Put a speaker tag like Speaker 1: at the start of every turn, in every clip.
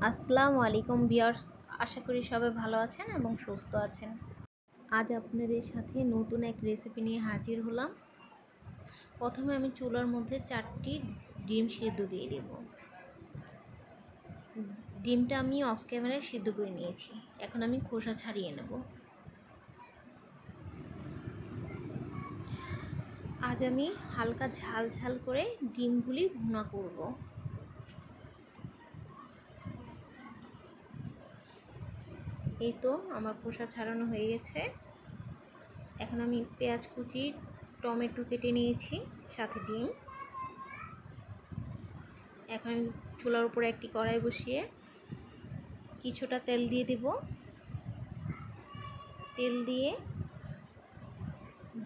Speaker 1: আসসালামু আলাইকুম ভিউয়ার্স, আশা করি সবাই ভালো আছেন এবং সুস্থ আছেন। আজ আপনাদের সাথে নতুন এক রেসিপি নিয়ে হাজির হলাম। প্রথমে আমি চুলার মধ্যে 4টি ডিম সিদ্ধ দিয়ে দেব। ডিমটা আমি অফ ক্যামেরায় সিদ্ধ করে নিয়েছি। এখন আমি খোসা ছাড়িয়ে নেব। আজ আমি হালকা ঝাল ঝাল করে ডিমগুলি ভুনা করব। এই তো আমার খোসা ছাড়ানো হয়ে গেছে। এখন আমি পেঁয়াজ কুচি, টমেটো কেটে নিয়েছি, সাথে ডিম। এখন আমি চুলার উপরে একটি কড়াই বসিয়ে কিছুটা তেল দিয়ে দেব। তেল দিয়ে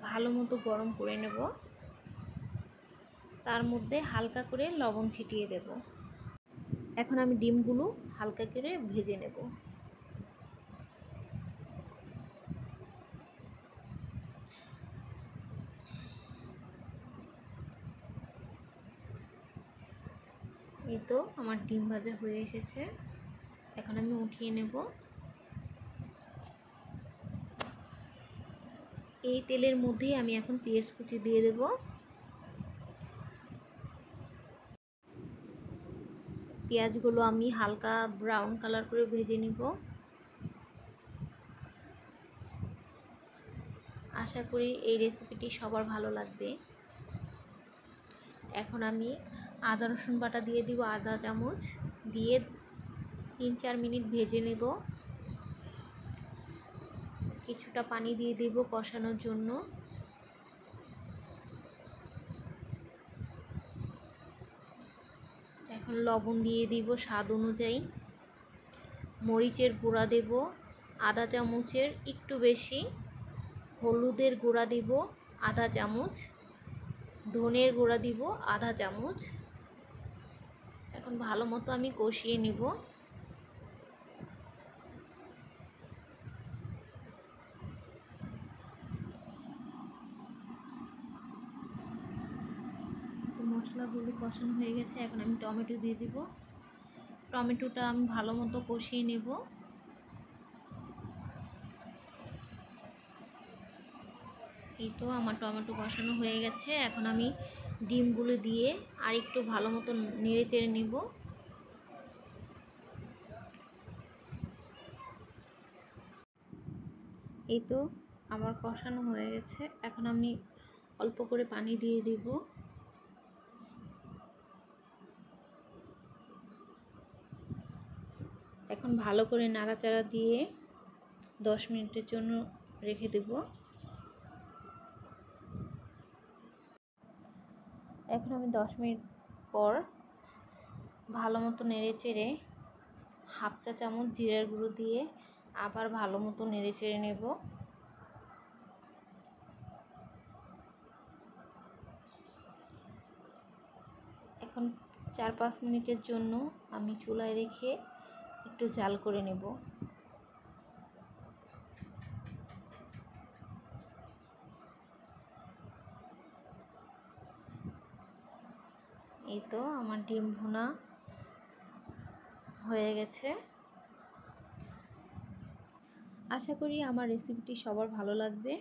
Speaker 1: ভালো মতো গরম করে নেব। তার মধ্যে হালকা করে লবণ ছিটিয়ে দেব। এখন আমি ডিমগুলো হালকা করে ভেজে নেব। এই তো আমার ডিম ভাজা হয়ে এসেছে। এখন আমি উঠিয়ে নেব। এই তেলের মধ্যেই আমি এখন পেঁয়াজ কুচি দিয়ে দেব। পেঁয়াজগুলো আমি হালকা ব্রাউন কালার করে ভেজে নিব। আশা করি এই রেসিপিটি সবার ভালো লাগবে। এখন আমি আদা রসুন বাটা দিয়ে দিব, আধা চামচ দিয়ে 3-4 মিনিট ভেজে নেব। কিছুটা পানি দিয়ে দেব কষানোর জন্য। এখন লবণ দিয়ে দিব স্বাদ অনুযায়ী। মরিচের গুঁড়া দেব আধা চামচের একটু বেশি। হলুদের গুঁড়া দিব আধা চামচ। ধনের গুঁড়া দিব আধা চামচ। এখন ভালো মতো আমি কষিয়ে নিব। মশলাগুলো কষানো হয়ে গেছে। এখন আমি টমেটো দিয়ে দিব। টমেটোটা আমি ভালো মতো কষিয়ে নেব। এই তো আমার টমেটো কষানো হয়ে গেছে। এখন আমি ডিমগুলো দিয়ে আর একটু ভালো মতো নেড়ে চেড়ে নেব। এই তো আমার কষানো হয়ে গেছে। এখন আমি অল্প করে পানি দিয়ে দিব। এখন ভালো করে নাড়াচাড়া দিয়ে 10 মিনিটের জন্য রেখে দেব। এখন আমি 10 মিনিট পর ভালো মতো নেড়ে চেড়ে হাফ চা চামচ জিরার গুঁড়ো দিয়ে আবার ভালো মতো নেড়ে চেড়ে নেব। এখন 4-5 মিনিটের জন্য আমি চুলায় রেখে একটু জাল করে নেব। এই তো আমার ডিম ভুনা হয়ে গেছে। আশা করি আমার রেসিপিটি সবার ভালো লাগবে।